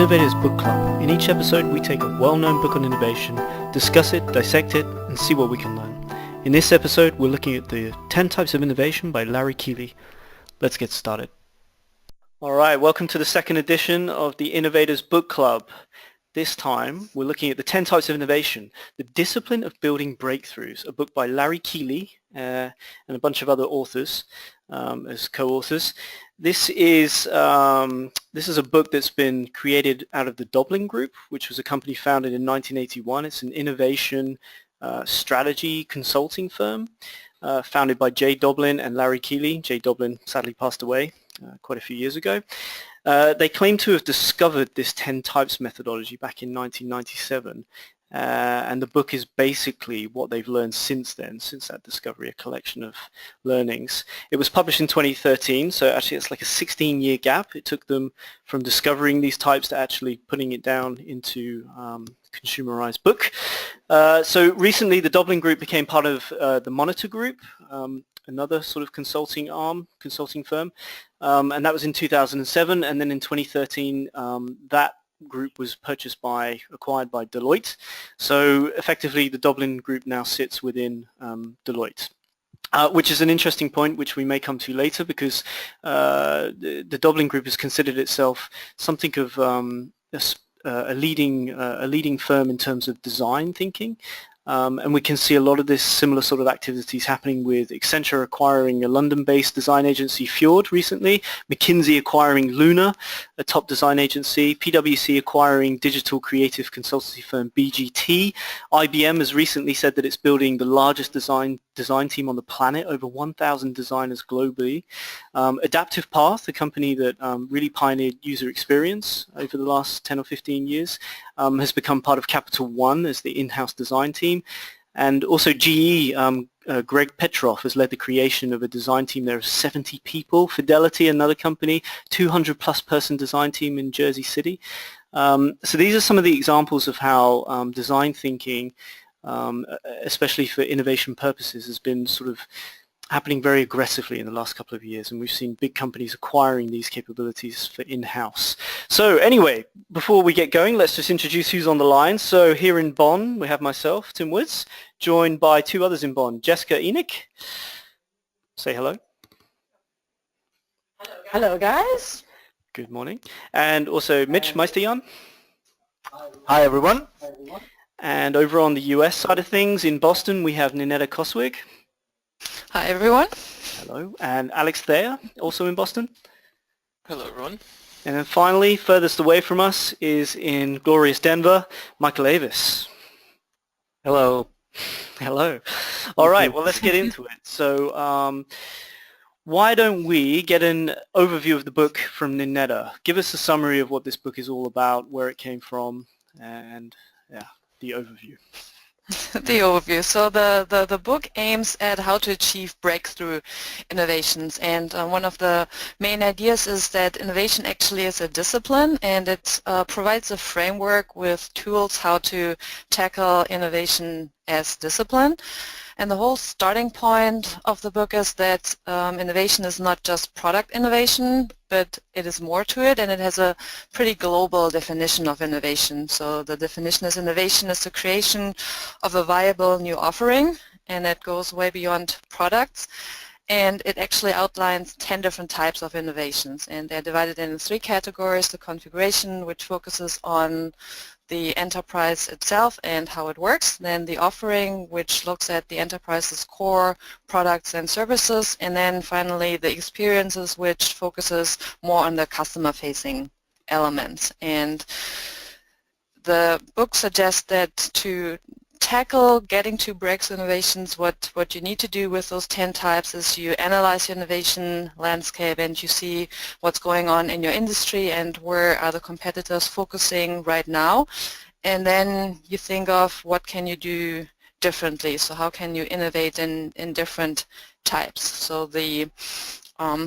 Innovators Book Club. In each episode we take a well-known book on innovation, discuss it, dissect it, and see what we can learn. In this episode we're looking at the 10 Types of Innovation by Larry Keeley. Let's get started. Alright, welcome to the second edition of the Innovators Book Club. This time we're looking at the 10 Types of Innovation, the Discipline of Building Breakthroughs, a book by Larry Keeley and a bunch of other authors as co-authors. This is a book that's been created out of the Doblin Group, which was a company founded in 1981. It's an innovation strategy consulting firm founded by Jay Doblin and Larry Keeley. Jay Doblin sadly passed away quite a few years ago. They claim to have discovered this 10 types methodology back in 1997. And the book is basically what they've learned since then, since that discovery, a collection of learnings. It was published in 2013, so actually it's like a 16-year gap. It took them from discovering these types to actually putting it down into consumerized book. So recently the Doblin Group became part of the Monitor Group, another sort of consulting firm, and that was in 2007, and then in 2013 that group was acquired by Deloitte. So effectively the Doblin Group now sits within Deloitte. Which is an interesting point which we may come to later, because the Doblin Group has considered itself something of a leading firm in terms of design thinking. And we can see a lot of this similar sort of activities happening with Accenture acquiring a London-based design agency, Fjord, recently, McKinsey acquiring Luna, a top design agency, PwC acquiring digital creative consultancy firm BGT. IBM has recently said that it's building the largest design team on the planet, over 1,000 designers globally. Adaptive Path, a company that really pioneered user experience over the last 10 or 15 years, has become part of Capital One as the in-house design team. And also GE, Greg Petroff has led the creation of a design team there of 70 people. Fidelity, another company, 200 plus person design team in Jersey City. So these are some of the examples of how design thinking, especially for innovation purposes, has been sort of happening very aggressively in the last couple of years, and we've seen big companies acquiring these capabilities for in-house. So anyway, before we get going, let's just introduce who's on the line. So here in Bonn, we have myself, Tim Woods, joined by two others in Bonn, Jessica Enoch. Say hello. Hello, guys. Good morning. And also Mitch Meisterjan. Hi, everyone. And over on the US side of things, in Boston, we have Ninetta Coswig. Hi, everyone. Hello. And Alex Thayer, also in Boston. Hello, everyone. And then finally, furthest away from us is in glorious Denver, Michael Avis. Hello. Hello. All right, well, let's get into it. So why don't we get an overview of the book from Ninetta? Give us a summary of what this book is all about, where it came from, and the overview. The overview. So the book aims at how to achieve breakthrough innovations, and one of the main ideas is that innovation actually is a discipline, and it provides a framework with tools how to tackle innovation as discipline. And the whole starting point of the book is that innovation is not just product innovation, but it is more to it, and it has a pretty global definition of innovation. So the definition is innovation is the creation of a viable new offering, and it goes way beyond products. And it actually outlines 10 different types of innovations, and they're divided in 3 categories: the configuration, which focuses on the enterprise itself and how it works, then the offering, which looks at the enterprise's core products and services, and then finally the experiences, which focuses more on the customer-facing elements. And the book suggests that to tackle getting to breakthrough innovations, what you need to do with those 10 types is you analyze your innovation landscape and you see what's going on in your industry and where are the competitors focusing right now, and then you think of what can you do differently. So how can you innovate in different types? So the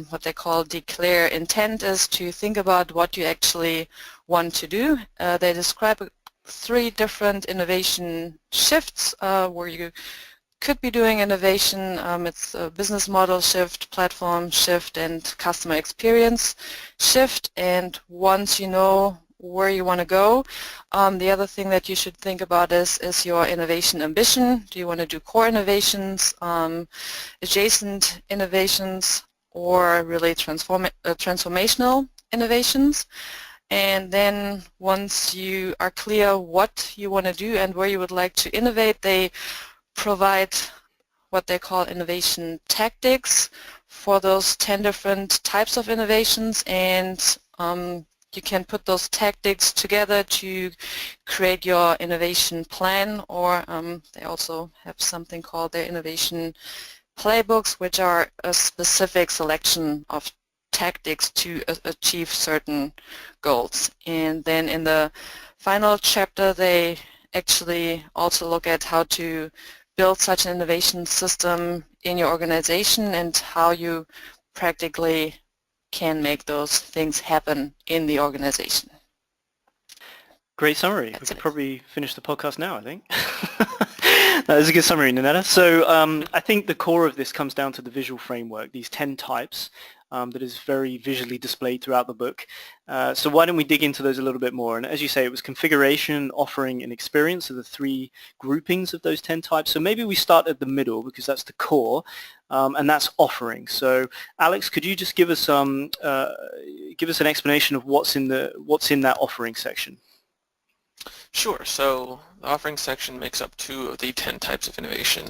what they call declare intent is to think about what you actually want to do. They describe 3 different innovation shifts where you could be doing innovation. It's a business model shift, platform shift, and customer experience shift. And once you know where you want to go. The other thing that you should think about is your innovation ambition. Do you want to do core innovations, adjacent innovations, or really transformational innovations? And then once you are clear what you want to do and where you would like to innovate, they provide what they call innovation tactics for those 10 different types of innovations, and you can put those tactics together to create your innovation plan, or they also have something called their innovation playbooks, which are a specific selection of tactics to achieve certain goals. And then in the final chapter they actually also look at how to build such an innovation system in your organization and how you practically can make those things happen in the organization. Great summary. That's We could it. probably finish the podcast now, I think. That was a good summary, Nanetta. So I think the core of this comes down to the visual framework, these 10 types that is very visually displayed throughout the book. So why don't we dig into those a little bit more? And as you say, it was configuration, offering, and experience are the three groupings of those 10 types. So maybe we start at the middle because that's the core, and that's offering. So Alex, could you just give us an explanation of what's in that offering section? Sure. So the offering section makes up 2 of the 10 types of innovation.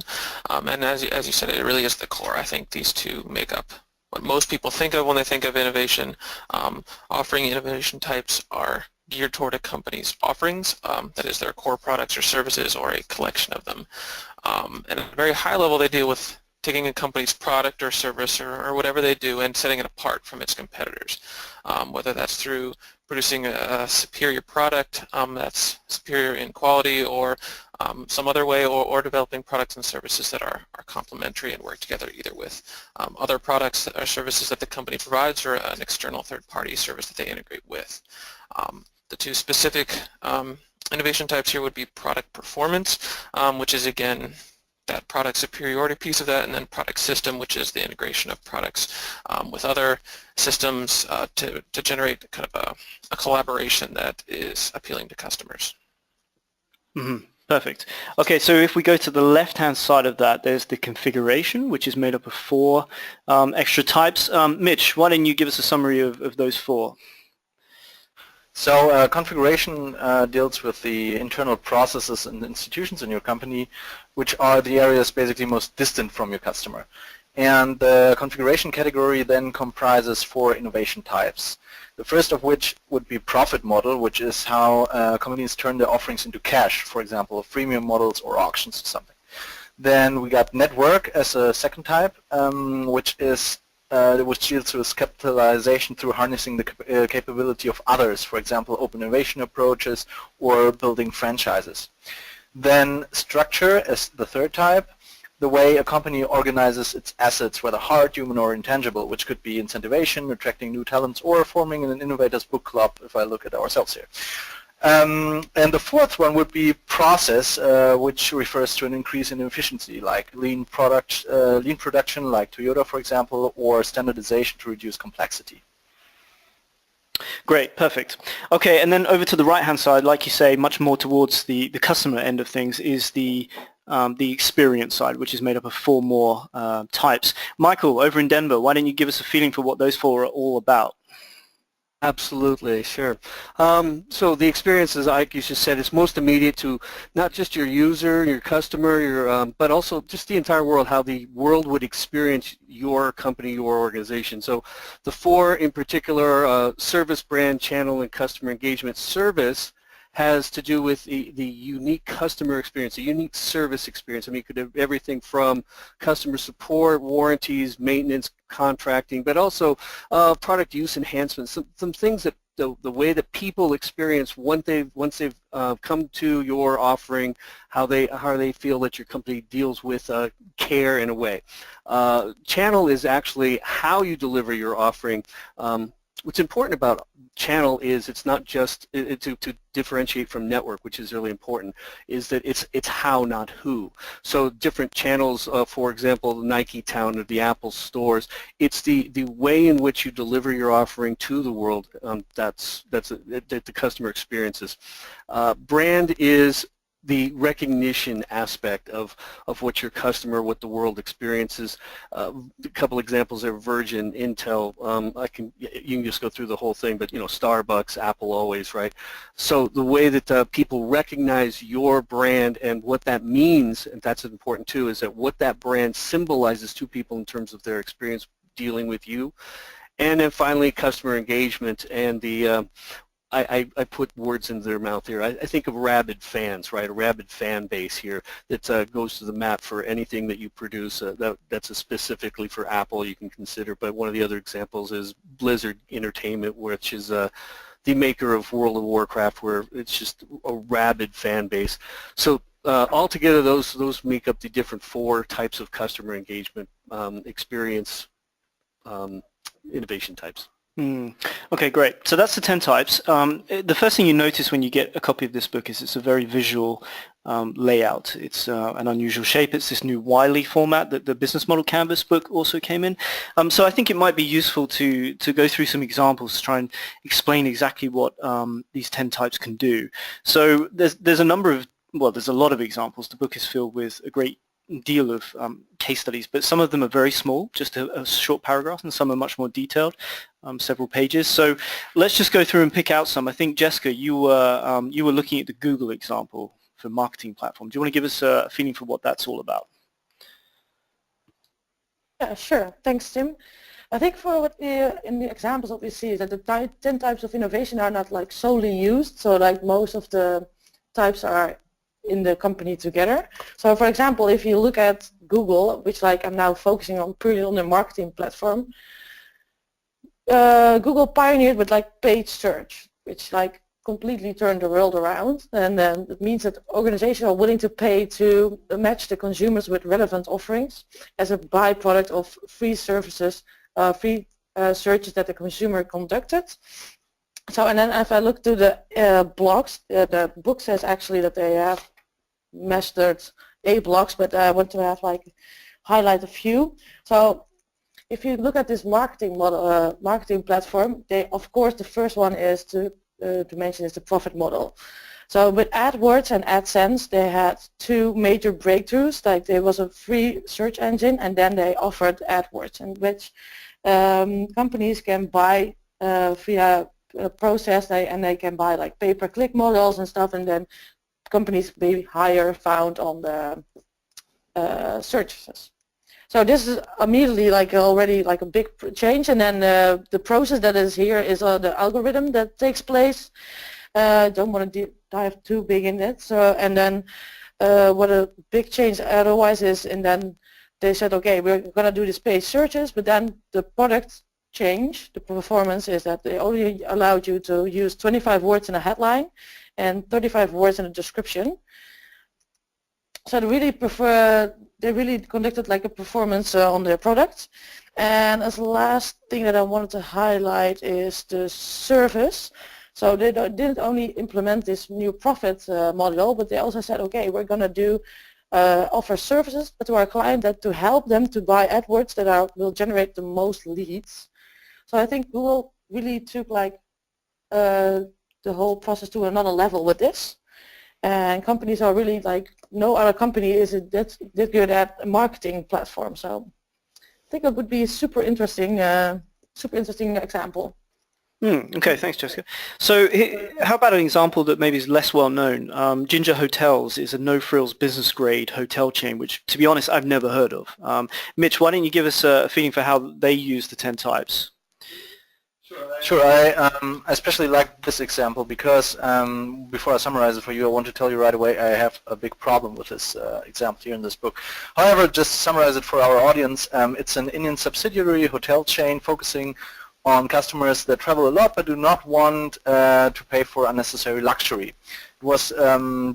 And as you said, it really is the core. I think these 2 make up what most people think of when they think of innovation. Offering innovation types are geared toward a company's offerings, that is their core products or services or a collection of them. And at a very high level, they deal with taking a company's product or service or whatever they do and setting it apart from its competitors, whether that's through producing a superior product that's superior in quality or some other way, or developing products and services that are complementary and work together either with other products or services that the company provides or an external third-party service that they integrate with. The 2 specific innovation types here would be product performance, which is again that product superiority piece of that, and then product system, which is the integration of products with other systems to generate kind of a collaboration that is appealing to customers. Mm-hmm. Perfect. Okay, so if we go to the left-hand side of that, there's the configuration, which is made up of 4 extra types. Mitch, why don't you give us a summary of those 4? So configuration deals with the internal processes and institutions in your company, which are the areas basically most distant from your customer. And the configuration category then comprises 4 innovation types. The first of which would be profit model, which is how companies turn their offerings into cash, for example, freemium models or auctions or something. Then we got network as a second type, which deals with capitalization through harnessing the capability of others, for example, open innovation approaches or building franchises. Then structure as the third type, the way a company organizes its assets, whether hard, human, or intangible, which could be incentivation, attracting new talents, or forming an innovators book club, if I look at ourselves here. And the fourth one would be process, which refers to an increase in efficiency, like lean production, like Toyota, for example, or standardization to reduce complexity. Great, perfect. Okay, and then over to the right-hand side, like you say, much more towards the customer end of things is the experience side, which is made up of 4 more types. Michael, over in Denver, why don't you give us a feeling for what those 4 are all about? Absolutely, sure. So the experience, as Ike, you just said, is most immediate to not just your user, your customer, but also just the entire world, how the world would experience your company, your organization. So the 4 in particular, service, brand, channel, and customer engagement. Service has to do with the unique customer experience, a unique service experience. I mean, it could have everything from customer support, warranties, maintenance, contracting, but also product use enhancements, some things that the way that people experience once they've come to your offering, how they feel that your company deals with care in a way. Channel is actually how you deliver your offering. what's important about channel is it's not just to differentiate from network, which is really important, is that it's how, not who. So different channels, for example, the Nike Town or the Apple stores, it's the way in which you deliver your offering to the world that the customer experiences. Brand is the recognition aspect of what your customer, what the world experiences. A couple examples are Virgin, Intel. You can just go through the whole thing, but Starbucks, Apple, always, right? So the way that people recognize your brand and what that means, and that's important too, is that what that brand symbolizes to people in terms of their experience dealing with you. And then finally, customer engagement and the I put words into their mouth here. I think of rabid fans, right? A rabid fan base here that goes to the mat for anything that you produce. That's specifically for Apple you can consider. But one of the other examples is Blizzard Entertainment, which is the maker of World of Warcraft, where it's just a rabid fan base. So altogether, those make up the different 4 types of customer engagement experience innovation types. Okay, great. So that's the 10 types. The first thing you notice when you get a copy of this book is it's a very visual layout. It's an unusual shape. It's this new Wiley format that the Business Model Canvas book also came in. So I think it might be useful to go through some examples to try and explain exactly what these 10 types can do. So there's a number of, well, there's a lot of examples. The book is filled with a great deal of case studies, but some of them are very small, just a short paragraph, and some are much more detailed, several pages. So let's just go through and pick out some. I think, Jessica, you were looking at the Google example for marketing platform. Do you want to give us a feeling for what that's all about? Yeah, sure. Thanks, Tim. I think for what in the examples that we see is that the 10 types of innovation are not like solely used. So like most of the types are in the company together. So for example, if you look at Google, which like I'm now focusing on purely on the marketing platform, Google pioneered with like paid search, which like completely turned the world around, and then it means that organizations are willing to pay to match the consumers with relevant offerings as a byproduct of free services, free searches that the consumer conducted. So, and then if I look to the blogs, the book says actually that they have mastered 8 blogs, but I want to have like highlight a few. So if you look at this marketing model, marketing platform, they, of course, the first one is to mention is the profit model. So with AdWords and AdSense, they had 2 major breakthroughs. Like there was a free search engine, and then they offered AdWords, in which companies can buy via a process, and they can buy like pay-per-click models and stuff, and then companies may hire found on the searches. So this is immediately like already like a big change, and then the process that is here is the algorithm that takes place. Don't want to dive too big in it. So, and then what a big change otherwise is, and then they said, okay, we're going to do these paid searches, but then the product change, the performance is that they only allowed you to use 25 words in a headline and 35 words in a description. So they really conducted like a performance on their product. And as the last thing that I wanted to highlight is the service. So they didn't only implement this new profit model, but they also said, okay, we're going to do offer services to our client that to help them to buy AdWords that will generate the most leads. So I think Google really took like the whole process to another level with this. And companies are really like, no other company is that good at a marketing platform. So I think it would be a super interesting example. Okay, thanks, Jessica. So how about an example that maybe is less well known? Ginger Hotels is a no-frills business-grade hotel chain, which, to be honest, I've never heard of. Mitch, why don't you give us a feeling for how they use the 10 types? Sure, I especially like this example because before I summarize it for you, I want to tell you right away I have a big problem with this example here in this book. However, just to summarize it for our audience, it's an Indian subsidiary hotel chain focusing on customers that travel a lot but do not want to pay for unnecessary luxury. was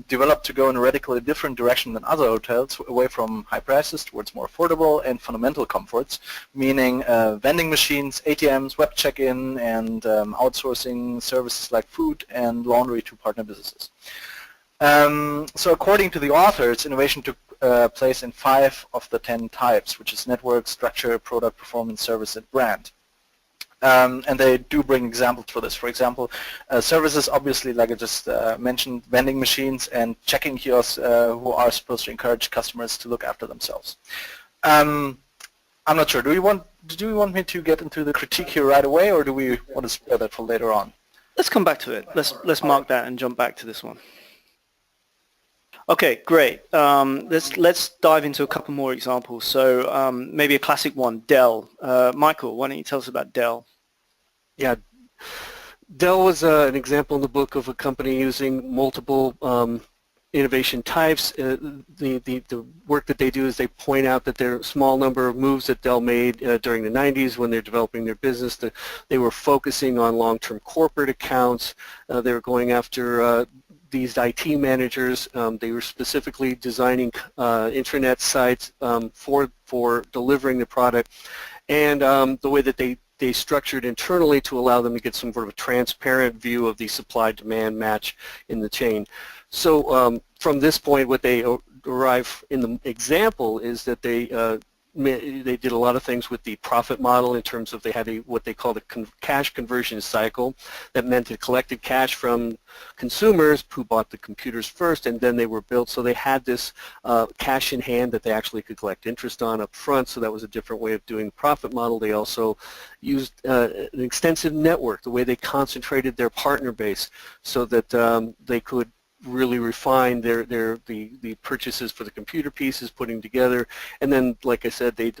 developed to go in a radically different direction than other hotels, away from high prices towards more affordable and fundamental comforts, meaning vending machines, ATMs, web check-in, and outsourcing services like food and laundry to partner businesses. So according to the authors, innovation took place in 5 of the 10 types, which is network, structure, product, performance, service, and brand. And they do bring examples for this. For example, services, obviously, like I just mentioned, vending machines and checking kiosks who are supposed to encourage customers to look after themselves. I'm not sure. Do you want me to get into the critique here right away, or do we want to spare that for later on? Let's come back to it. Let's mark that and jump back to this one. Okay, great. Let's dive into a couple more examples. So maybe a classic one, Dell. Michael, why don't you tell us about Dell? Yeah, Dell was an example in the book of a company using multiple innovation types. The work that they do is they point out that there are a small number of moves that Dell made during the 90s when they're developing their business. They were focusing on long-term corporate accounts. They were going after these IT managers. They were specifically designing intranet sites for delivering the product, and the way that they structured internally to allow them to get some sort of a transparent view of the supply-demand match in the chain. So from this point, what they derive in the example is that they did a lot of things with the profit model in terms of they had what they called a cash conversion cycle. That meant it collected cash from consumers who bought the computers first, and then they were billed. So they had this cash in hand that they actually could collect interest on up front, so that was a different way of doing the profit model. They also used an extensive network, the way they concentrated their partner base so that they could really refine the purchases for the computer pieces, putting together, and then, like I said, they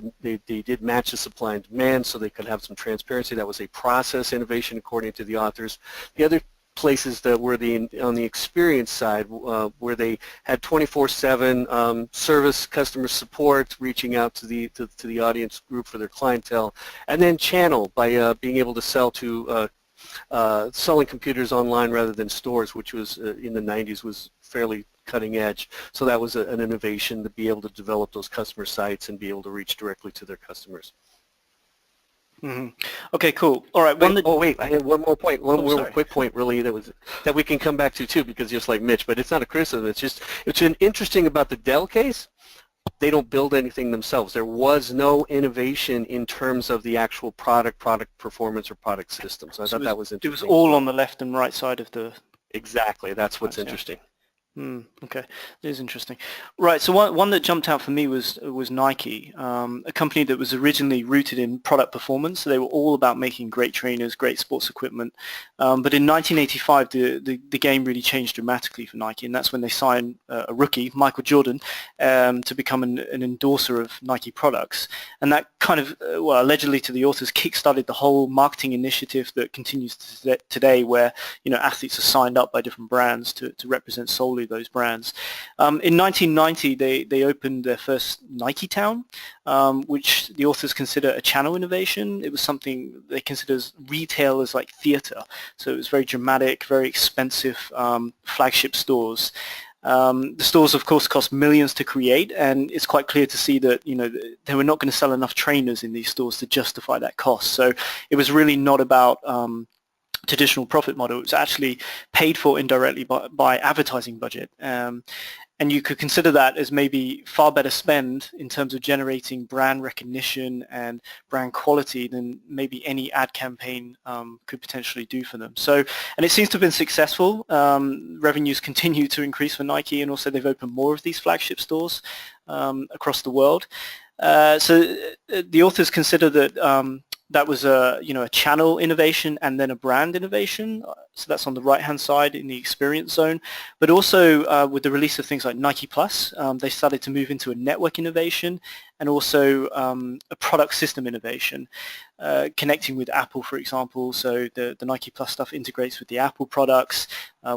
did match the supply and demand so they could have some transparency. That was a process innovation according to the authors. The other places that were on the experience side, where they had 24/7 service, customer support, reaching out to the audience group for their clientele, and then channel by being able to sell to selling computers online rather than stores, which was in the 90s was fairly cutting edge. So that was an innovation to be able to develop those customer sites and be able to reach directly to their customers. Mm-hmm. Okay, cool. All right. I had one more point. One more quick point, really, that we can come back to too, because just like Mitch, but it's not a criticism. It's an interesting about the Dell case. They don't build anything themselves. There was no innovation in terms of the actual product performance, or product systems. So I thought that was interesting. It was all on the left and right side of the... Exactly. That's what's interesting. Okay, it is interesting. Right, so one that jumped out for me was Nike, a company that was originally rooted in product performance. So they were all about making great trainers, great sports equipment. But in 1985, the game really changed dramatically for Nike, and that's when they signed a rookie, Michael Jordan, to become an endorser of Nike products. And that kind of, allegedly to the authors, kickstarted the whole marketing initiative that continues today, where athletes are signed up by different brands to represent solely those brands. In 1990, they opened their first Nike Town, which the authors consider a channel innovation. It was something they consider as retail as like theater. So it was very dramatic, very expensive flagship stores. The stores, of course, cost millions to create, and it's quite clear to see that they were not going to sell enough trainers in these stores to justify that cost. So it was really not about traditional profit model. It was actually paid for indirectly by advertising budget. And you could consider that as maybe far better spend in terms of generating brand recognition and brand quality than maybe any ad campaign could potentially do for them. So, and it seems to have been successful. Revenues continue to increase for Nike, and also they've opened more of these flagship stores across the world. So the authors consider that that was a channel innovation and then a brand innovation. So that's on the right-hand side in the experience zone. But also with the release of things like Nike Plus, they started to move into a network innovation and also a product system innovation, connecting with Apple, for example. So the Nike Plus stuff integrates with the Apple products,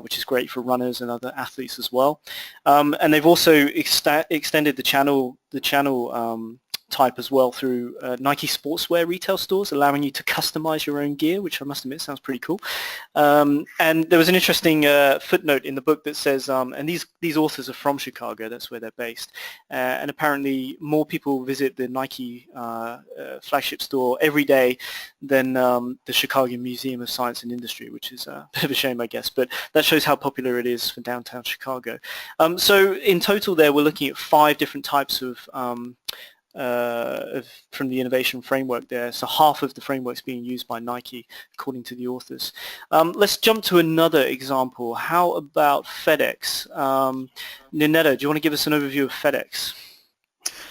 which is great for runners and other athletes as well. And they've also extended the channel type as well through Nike sportswear retail stores, allowing you to customize your own gear, which I must admit sounds pretty cool. And there was an interesting footnote in the book that says, and these authors are from Chicago, that's where they're based, and apparently more people visit the Nike flagship store every day than the Chicago Museum of Science and Industry, which is a bit of a shame, I guess, but that shows how popular it is for downtown Chicago. So in total there, we're looking at 5 different types of from the innovation framework there. So half of the framework's being used by Nike, according to the authors. Let's jump to another example. How about FedEx? Ninetta, do you want to give us an overview of FedEx?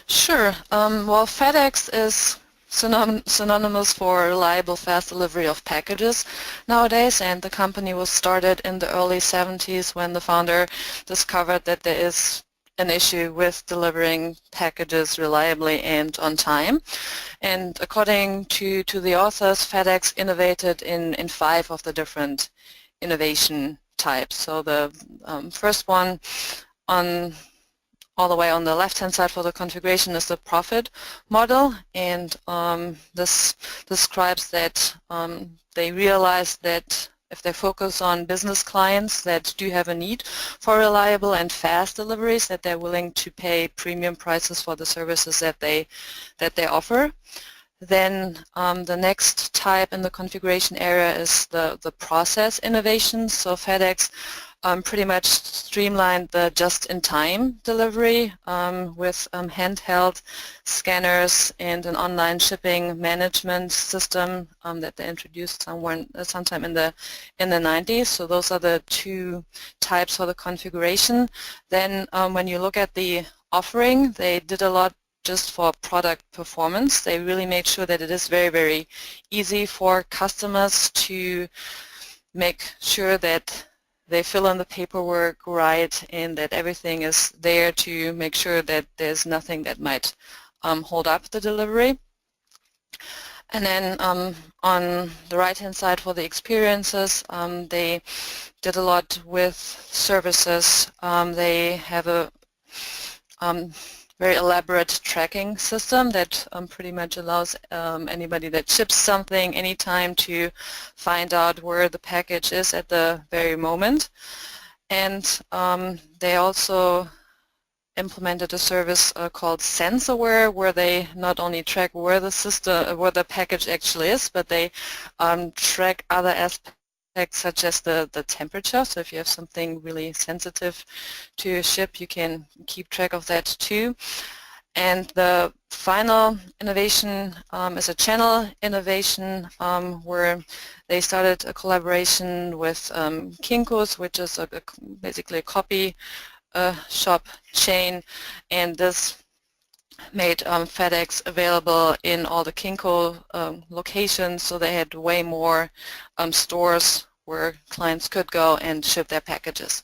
Sure. Well, FedEx is synonymous for reliable, fast delivery of packages nowadays, and the company was started in the early 70s when the founder discovered that there is an issue with delivering packages reliably and on time. And according to the authors, FedEx innovated in 5 of the different innovation types. So the first one all the way on the left-hand side for the configuration is the profit model, and this describes that they realized that if they focus on business clients that do have a need for reliable and fast deliveries, that they're willing to pay premium prices for the services that they offer. Then the next type in the configuration area is the process innovations. So FedEx pretty much streamlined the just-in-time delivery with handheld scanners and an online shipping management system that they introduced sometime in the 90s. So those are the 2 types for the configuration. Then when you look at the offering, they did a lot just for product performance. They really made sure that it is very, very easy for customers to make sure that they fill in the paperwork right and that everything is there to make sure that there's nothing that might hold up the delivery. And then on the right-hand side for the experiences, they did a lot with services. They have a very elaborate tracking system that pretty much allows anybody that ships something anytime to find out where the package is at the very moment. And they also implemented a service called SenseAware, where they not only track where the package actually is, but they track other aspects such as the temperature. So if you have something really sensitive to ship, you can keep track of that too. And the final innovation is a channel innovation where they started a collaboration with Kinko's, which is basically a copy shop chain, and this made FedEx available in all the Kinko locations, so they had way more stores where clients could go and ship their packages.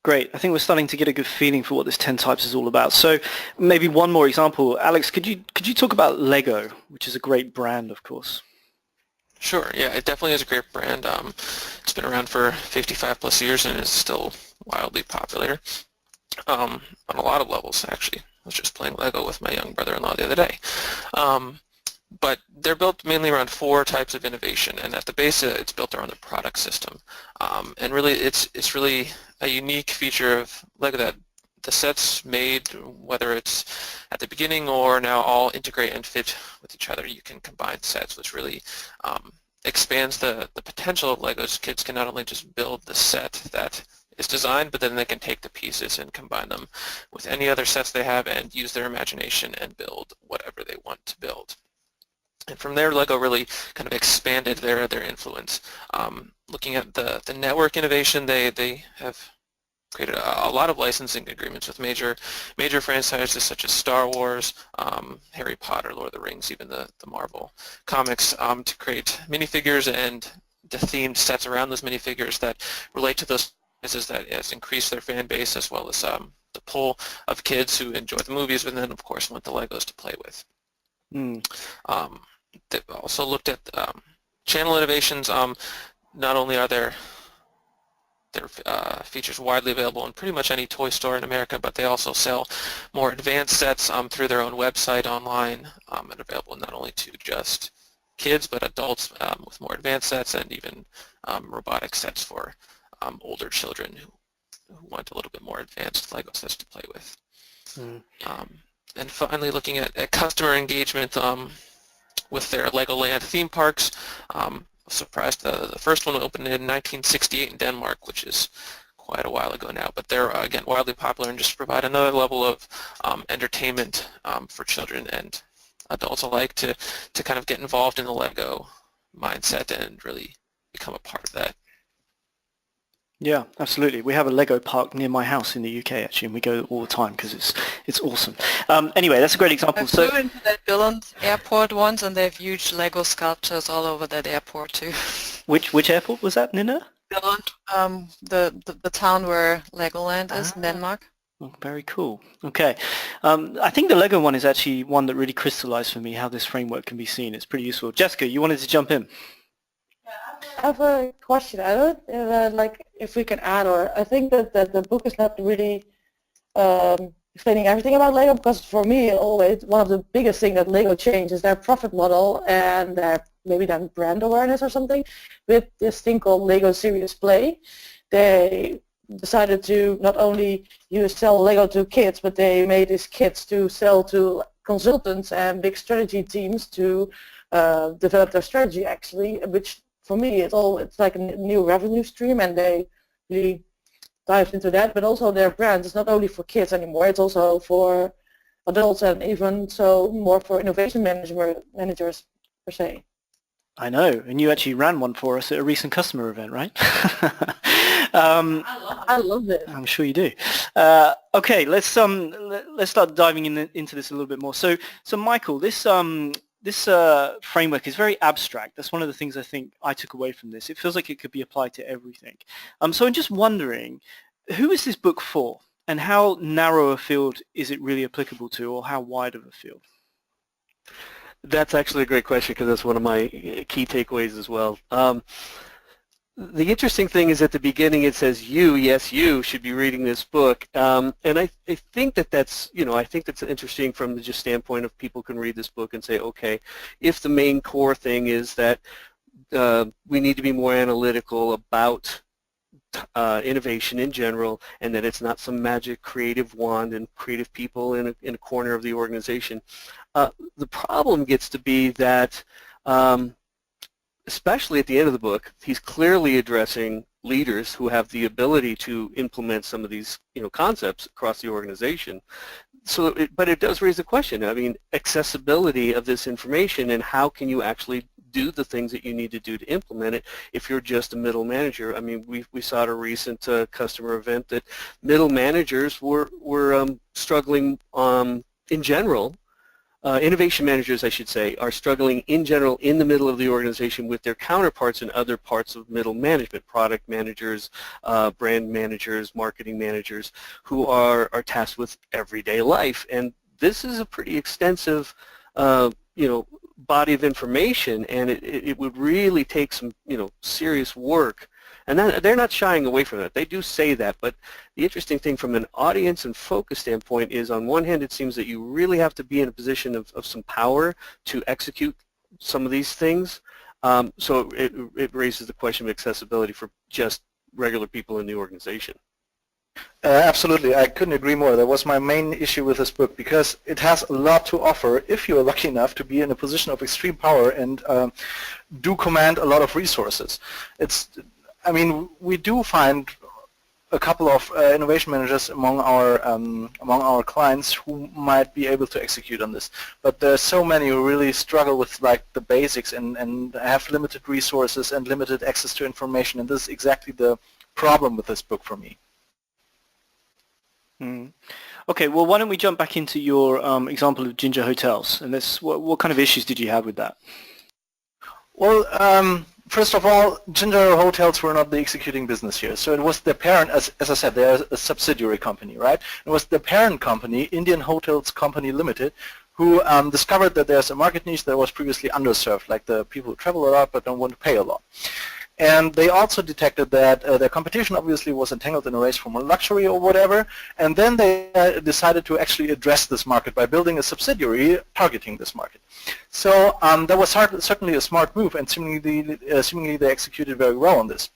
Great. I think we're starting to get a good feeling for what this 10 types is all about. So maybe one more example. Alex, could you talk about Lego, which is a great brand, of course? Sure. Yeah, it definitely is a great brand. It's been around for 55 plus years and is still wildly popular on a lot of levels, actually. I was just playing Lego with my young brother-in-law the other day. But they're built mainly around 4 types of innovation, and at the base it's built around the product system. And really it's really a unique feature of Lego that the sets made, whether it's at the beginning or now, all integrate and fit with each other. You can combine sets, which really expands the potential of Legos. Kids can not only just build the set that is designed, but then they can take the pieces and combine them with any other sets they have and use their imagination and build whatever they want to build. And from there, Lego really kind of expanded their influence. Looking at the network innovation, they have created a lot of licensing agreements with major franchises such as Star Wars, Harry Potter, Lord of the Rings, even the Marvel comics, to create minifigures and the themed sets around those minifigures that relate to those franchises that has increased their fan base, as well as the pull of kids who enjoy the movies, but then of course want the Legos to play with. They've also looked at channel innovations. Not only are there their features widely available in pretty much any toy store in America, but they also sell more advanced sets through their own website online, and available not only to just kids but adults with more advanced sets, and even robotic sets for older children who want a little bit more advanced Lego sets to play with. And finally, looking at customer engagement with their Legoland theme parks. Surprised the first one opened in 1968 in Denmark, which is quite a while ago now, but they're again widely popular and just provide another level of entertainment for children and adults alike to kind of get involved in the Lego mindset and really become a part of that. Yeah, absolutely. We have a Lego park near my house in the UK actually, and we go all the time because it's awesome. Anyway, that's a great example. I flew into that Billund airport once, and they have huge Lego sculptures all over that airport too. Which airport was that, Nina? Billund, the town where Legoland is in Denmark. Oh, very cool. Okay. I think the Lego one is actually one that really crystallized for me how this framework can be seen. It's pretty useful. Jessica, you wanted to jump in? I have a question. I don't like if we can add, or I think that the book is not really explaining everything about Lego, because for me always one of the biggest things that Lego changed is their profit model and their maybe then brand awareness or something. With this thing called Lego Serious Play, they decided to not only sell Lego to kids, but they made these kits to sell to consultants and big strategy teams to develop their strategy actually, which for me it's like a new revenue stream, and they really dived into that. But also their brand is not only for kids anymore, it's also for adults and even so more for innovation managers per se. I know, and you actually ran one for us at a recent customer event, right? I love it. I'm sure you do. Okay, let's start diving into this a little bit more. So Michael, this framework is very abstract. That's one of the things I think I took away from this. It feels like it could be applied to everything. So I'm just wondering, who is this book for, and how narrow a field is it really applicable to, or how wide of a field? That's actually a great question, because that's one of my key takeaways as well. The interesting thing is at the beginning it says you should be reading this book, and I think that's I think that's interesting from the just standpoint of people can read this book and say, okay, if the main core thing is that we need to be more analytical about innovation in general, and that it's not some magic creative wand and creative people in a corner of the organization. The problem gets to be that especially at the end of the book, he's clearly addressing leaders who have the ability to implement some of these concepts across the organization. So, but it does raise the question, I mean, accessibility of this information, and how can you actually do the things that you need to do to implement it if you're just a middle manager. I mean, we saw at a recent customer event that middle managers were struggling in general. Innovation managers, I should say, are struggling in general in the middle of the organization with their counterparts in other parts of middle management, product managers, brand managers, marketing managers, who are tasked with everyday life. And this is a pretty extensive, body of information, and it would really take some, serious work. And they're not shying away from that. They do say that, but the interesting thing from an audience and focus standpoint is, on one hand, it seems that you really have to be in a position of some power to execute some of these things. So it raises the question of accessibility for just regular people in the organization. Absolutely, I couldn't agree more. That was my main issue with this book, because it has a lot to offer if you're lucky enough to be in a position of extreme power and do command a lot of resources. I mean, we do find a couple of innovation managers among our clients who might be able to execute on this, but there's so many who really struggle with like the basics and have limited resources and limited access to information, and this is exactly the problem with this book for me. Okay, well, why don't we jump back into your example of Ginger Hotels, and what kind of issues did you have with that? Well, first of all, Ginger Hotels were not the executing business here. So it was the parent, as I said, they're a subsidiary company, right? It was the parent company, Indian Hotels Company Limited, who discovered that there's a market niche that was previously underserved, like the people who travel a lot but don't want to pay a lot. And they also detected that their competition obviously was entangled in a race for more luxury or whatever, and then they decided to actually address this market by building a subsidiary targeting this market. So that was certainly a smart move, and seemingly they executed very well on this.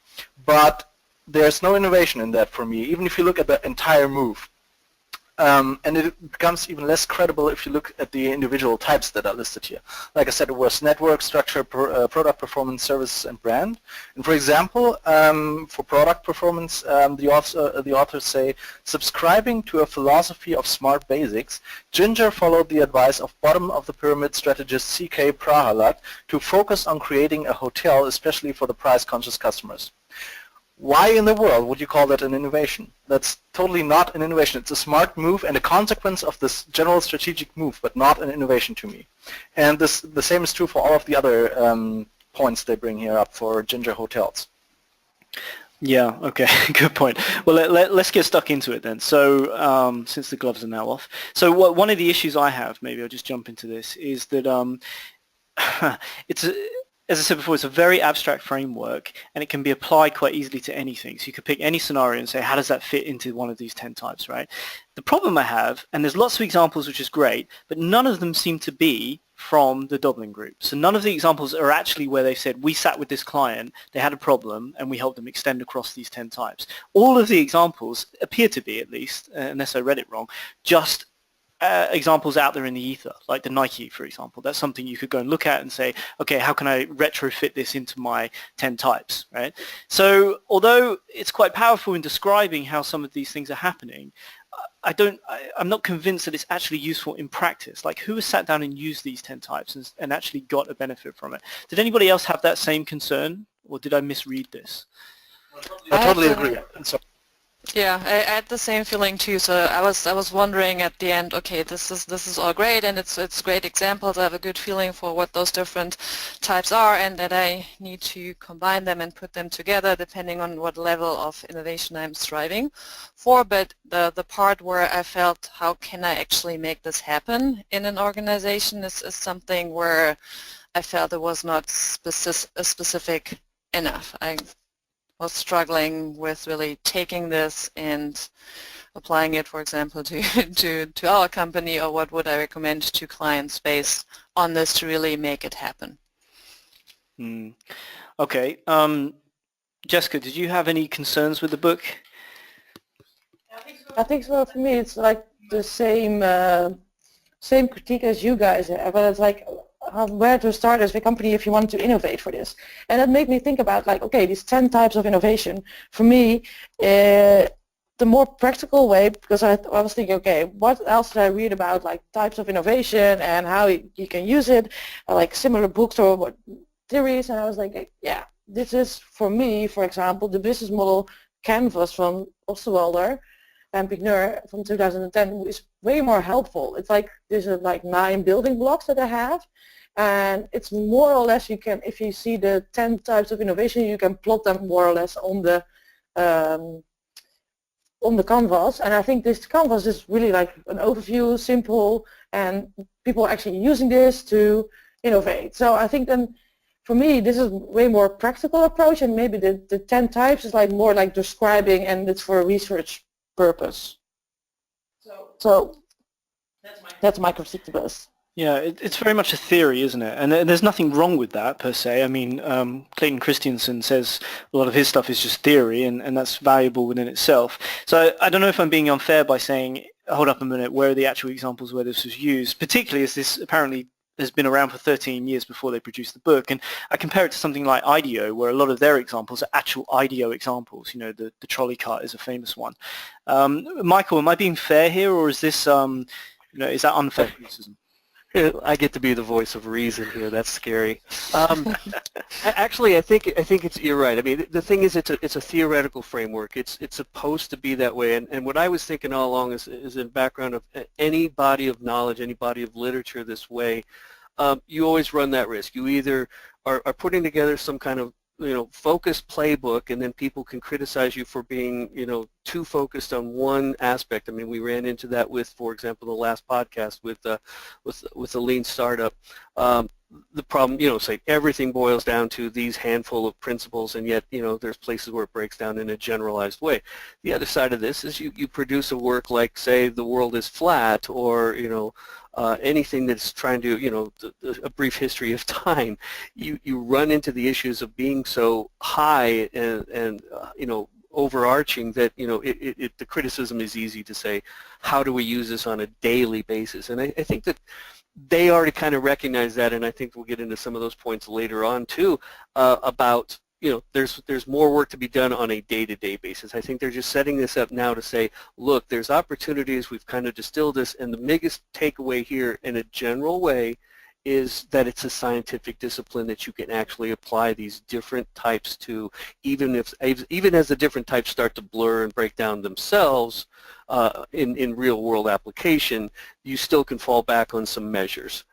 But there's no innovation in that for me, even if you look at the entire move. And it becomes even less credible if you look at the individual types that are listed here. Like I said, it was network, structure, product performance, services, and brand. And for example, for product performance, the authors say, subscribing to a philosophy of smart basics, Ginger followed the advice of bottom-of-the-pyramid strategist C.K. Prahalad to focus on creating a hotel, especially for the price-conscious customers. Why in the world would you call that an innovation? That's totally not an innovation. It's a smart move and a consequence of this general strategic move, but not an innovation to me. And the same is true for all of the other points they bring here up for Ginger hotels. Yeah, okay, good point. Well, let's get stuck into it then. So, since the gloves are now off. So one of the issues I have, maybe I'll just jump into this, is that as I said before, it's a very abstract framework, and it can be applied quite easily to anything. So you could pick any scenario and say, how does that fit into one of these 10 types, right? The problem I have, and there's lots of examples which is great, but none of them seem to be from the Dublin group. So none of the examples are actually where they said, we sat with this client, they had a problem, and we helped them extend across these 10 types. All of the examples appear to be, at least, unless I read it wrong, just examples out there in the ether, like the Nike, for example. That's something you could go and look at and say, okay, how can I retrofit this into my 10 types, right? So although it's quite powerful in describing how some of these things are happening, I'm not convinced that it's actually useful in practice. Like, who has sat down and used these 10 types and actually got a benefit from it? Did anybody else have that same concern, or did I misread this? I totally agree. Yeah, I had the same feeling too. So I was wondering at the end, okay, this is all great, and it's great examples. I have a good feeling for what those different types are, and that I need to combine them and put them together depending on what level of innovation I'm striving for. But the part where I felt, how can I actually make this happen in an organization is something where I felt it was not specific enough. I was struggling with really taking this and applying it, for example, to our company, or what would I recommend to clients based on this to really make it happen. Okay. Jessica, did you have any concerns with the book? I think so. For me, it's like the same critique as you guys have, but it's like where to start as a company if you want to innovate for this. And that made me think about, like, okay, these 10 types of innovation. For me, the more practical way, because I was thinking, okay, what else did I read about, like, types of innovation and how you can use it, like similar books or what theories, and I was like, yeah, this is, for me, for example, the business model canvas from Osterwalder and Pigneur from 2010 is way more helpful. It's like, there's like 9 building blocks that I have, and it's more or less, you can, if you see the 10 types of innovation, you can plot them more or less on the canvas. And I think this canvas is really like an overview, simple, and people are actually using this to innovate. So I think then, for me, this is way more practical approach, and maybe the 10 types is like more like describing, and it's for a research purpose. So that's my critique to this. Yeah, it's very much a theory, isn't it? And there's nothing wrong with that, per se. I mean, Clayton Christensen says a lot of his stuff is just theory, and that's valuable within itself. So I don't know if I'm being unfair by saying, hold up a minute, where are the actual examples where this was used, particularly as this apparently has been around for 13 years before they produced the book. And I compare it to something like IDEO, where a lot of their examples are actual IDEO examples. You know, the trolley cart is a famous one. Michael, am I being fair here, or is this, is that unfair criticism? I get to be the voice of reason here. That's scary. Actually, I think you're right. I mean, the thing is, it's a theoretical framework. It's supposed to be that way. And what I was thinking all along is in background of any body of knowledge, any body of literature this way, you always run that risk. You either are putting together some kind of focused playbook, and then people can criticize you for being, too focused on one aspect. I mean, we ran into that with, for example, the last podcast with the lean startup. the problem, say everything boils down to these handful of principles, and yet, there's places where it breaks down in a generalized way. The other side of this is you produce a work like, say, The World is Flat, or, anything that's trying to, a brief history of time. You run into the issues of being so high and overarching that, the criticism is easy to say, how do we use this on a daily basis? And I think that they already kind of recognize that, and I think we'll get into some of those points later on too, about, there's more work to be done on a day-to-day basis. I think they're just setting this up now to say, look, there's opportunities, we've kind of distilled this, and the biggest takeaway here in a general way is that it's a scientific discipline that you can actually apply these different types to, even as the different types start to blur and break down themselves in real-world application, you still can fall back on some measures.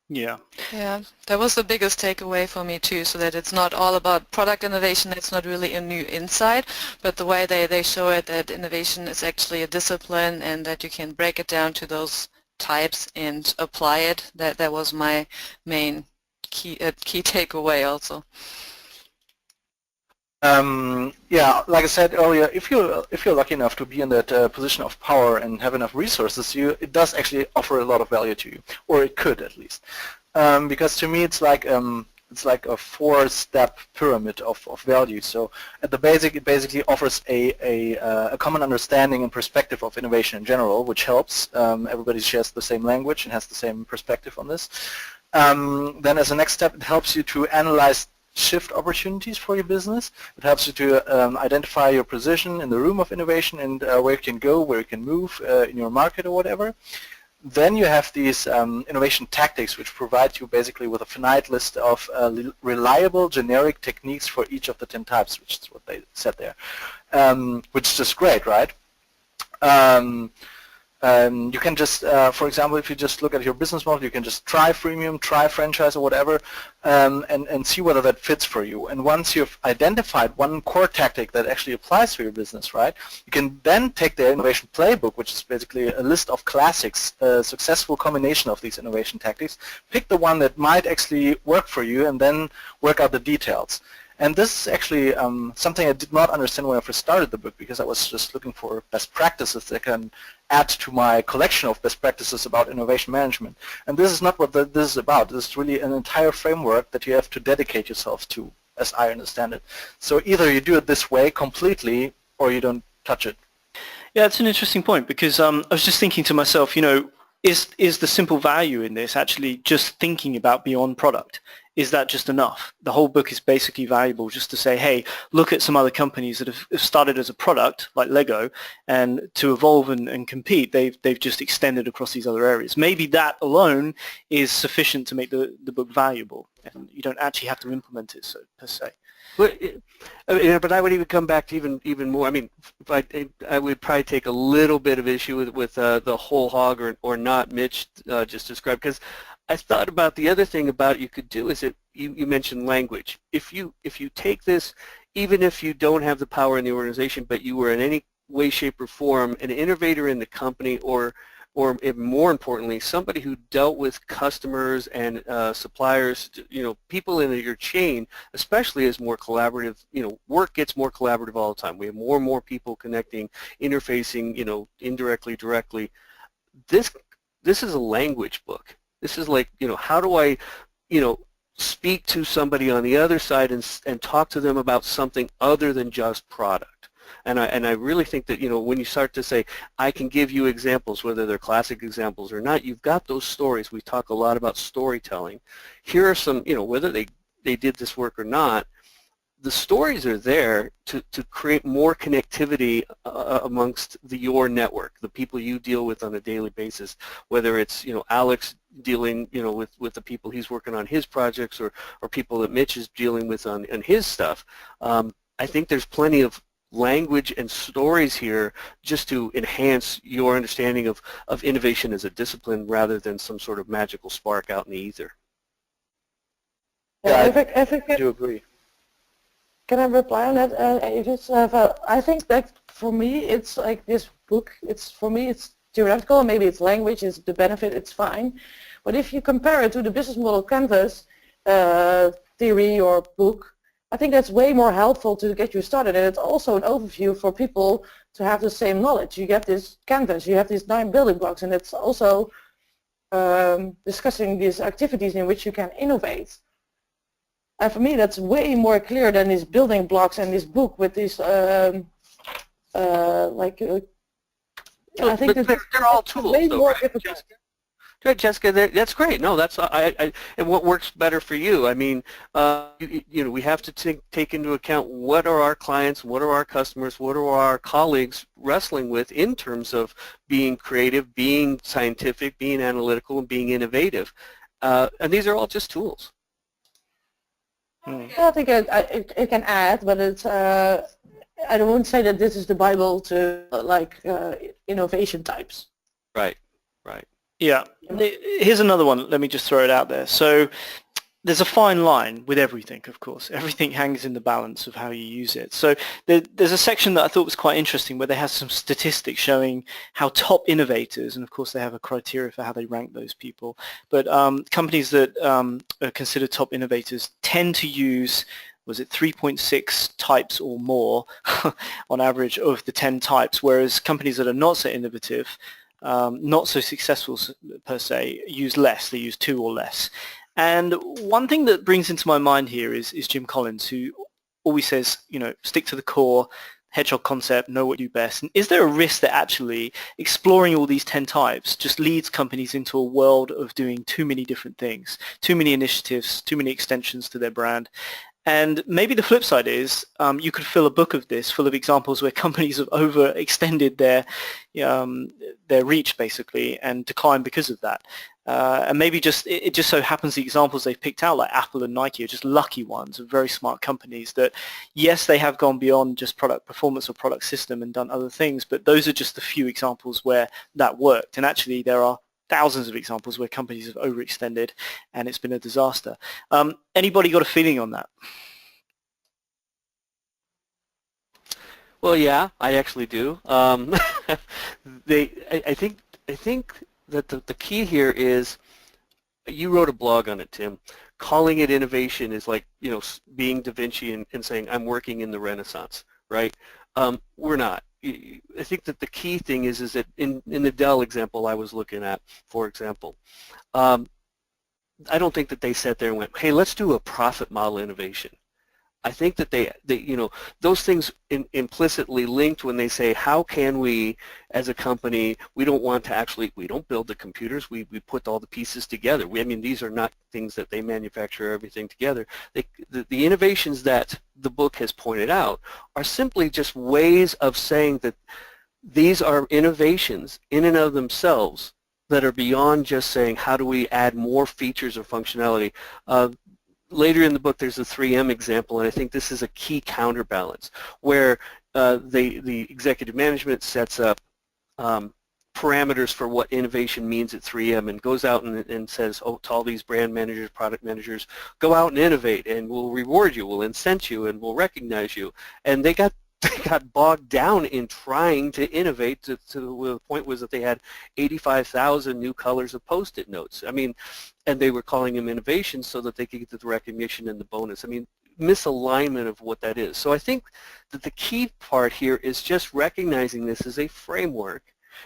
Yeah. Yeah, that was the biggest takeaway for me too, so that it's not all about product innovation, it's not really a new insight, but the way they show it, that innovation is actually a discipline and that you can break it down to those types and apply it. That was my main key takeaway also. Yeah, like I said earlier, if you're lucky enough to be in that position of power and have enough resources, it does actually offer a lot of value to you, or it could at least. Because to me, it's like a four-step pyramid of value. So at the basic, it basically offers a common understanding and perspective of innovation in general, which helps. Everybody shares the same language and has the same perspective on this. Then as a next step, it helps you to analyze shift opportunities for your business. It helps you to identify your position in the room of innovation and where you can go, where you can move in your market or whatever. Then you have these innovation tactics, which provide you basically with a finite list of reliable generic techniques for each of the 10 types, which is what they said there, which is just great, right? You can just, for example, if you just look at your business model, you can just try freemium, try franchise or whatever, and see whether that fits for you. And once you've identified one core tactic that actually applies to your business, right, you can then take the innovation playbook, which is basically a list of classics, a successful combination of these innovation tactics, pick the one that might actually work for you, and then work out the details. And this is actually something I did not understand when I first started the book, because I was just looking for best practices that can add to my collection of best practices about innovation management. And this is not what this is about. This is really an entire framework that you have to dedicate yourself to, as I understand it. So either you do it this way completely, or you don't touch it. Yeah, it's an interesting point, because I was just thinking to myself, is the simple value in this actually just thinking about beyond product? Is that just enough? The whole book is basically valuable just to say, hey, look at some other companies that have started as a product, like Lego, and to evolve and compete, they've just extended across these other areas. Maybe that alone is sufficient to make the book valuable, and you don't actually have to implement it, so per se. But I would even come back to even more. I mean, I would probably take a little bit of issue with the whole hog or not Mitch just described, because I thought about the other thing about you could do is that you mentioned language. If you take this, even if you don't have the power in the organization, but you were in any way, shape, or form an innovator in the company, or more importantly, somebody who dealt with customers and suppliers, people in your chain, especially as more collaborative, work gets more collaborative all the time. We have more and more people connecting, interfacing, indirectly, directly. This is a language book. This is like, how do I, speak to somebody on the other side and talk to them about something other than just product. And I really think that, when you start to say, I can give you examples, whether they're classic examples or not, you've got those stories. We talk a lot about storytelling. Here are some, whether they did this work or not, the stories are there to create more connectivity amongst your network, the people you deal with on a daily basis, whether it's, Alex dealing, with the people he's working on his projects, or people that Mitch is dealing with on his stuff. I think there's plenty of language and stories here just to enhance your understanding of innovation as a discipline rather than some sort of magical spark out in the ether. Yeah, I do agree. Can I reply on that? I think that for me, it's like this book. It's for me, it's theoretical. Maybe it's language. It's the benefit. It's fine. But if you compare it to the business model canvas theory or book, I think that's way more helpful to get you started, and it's also an overview for people to have the same knowledge. You get this canvas, you have these 9 building blocks, and it's also discussing these activities in which you can innovate. And for me, that's way more clear than these building blocks and this book with these I think they're all tools, way though, more right, difficult. Jessica? Good, Jessica. That's great. No, that's and what works better for you. I mean, you know, we have to take into account what are our clients, what are our customers, what are our colleagues wrestling with in terms of being creative, being scientific, being analytical, and being innovative. And these are all just tools. I think it can add, but it's I wouldn't say that this is the Bible to innovation types. Right. Right. Yeah. Here's another one. Let me just throw it out there. So there's a fine line with everything, of course. Everything hangs in the balance of how you use it. So there's a section that I thought was quite interesting where they have some statistics showing how top innovators, and of course they have a criteria for how they rank those people, but companies that are considered top innovators tend to use, was it 3.6 types or more on average of the 10 types, whereas companies that are not so innovative, not so successful per se, use less. They use 2 or less. And one thing that brings into my mind here is Jim Collins, who always says, you know, stick to the core, hedgehog concept, know what you do best. And is there a risk that actually exploring all these 10 types just leads companies into a world of doing too many different things, too many initiatives, too many extensions to their brand? And maybe the flip side is you could fill a book of this full of examples where companies have overextended their reach basically and declined because of that. And maybe it just so happens the examples they've picked out, like Apple and Nike, are just lucky ones of very smart companies that, yes, they have gone beyond just product performance or product system and done other things, but those are just the few examples where that worked. And actually there are thousands of examples where companies have overextended and it's been a disaster. Anybody got a feeling on that? Well, yeah, I actually do. I think that the key here is, you wrote a blog on it, Tim. Calling it innovation is like, you know, being Da Vinci and saying, I'm working in the Renaissance, right? We're not. I think that the key thing is that in the Dell example I was looking at, for example, I don't think that they sat there and went, hey, let's do a profit model innovation. I think that they you know, those things implicitly linked when they say, how can we, as a company, we don't want to actually, we don't build the computers, we put all the pieces together. I mean, these are not things that they manufacture everything together. The innovations that the book has pointed out are simply just ways of saying that these are innovations in and of themselves that are beyond just saying, how do we add more features or functionality. Later in the book, there's a 3M example, and I think this is a key counterbalance, where the executive management sets up parameters for what innovation means at 3M and goes out and says, oh, to all these brand managers, product managers, go out and innovate, and we'll reward you, we'll incent you, and we'll recognize you. And they got bogged down in trying to innovate to the point was that they had 85,000 new colors of Post-it notes. I mean, and they were calling them innovations so that they could get the recognition and the bonus. I mean, misalignment of what that is. So I think that the key part here is just recognizing this as a framework,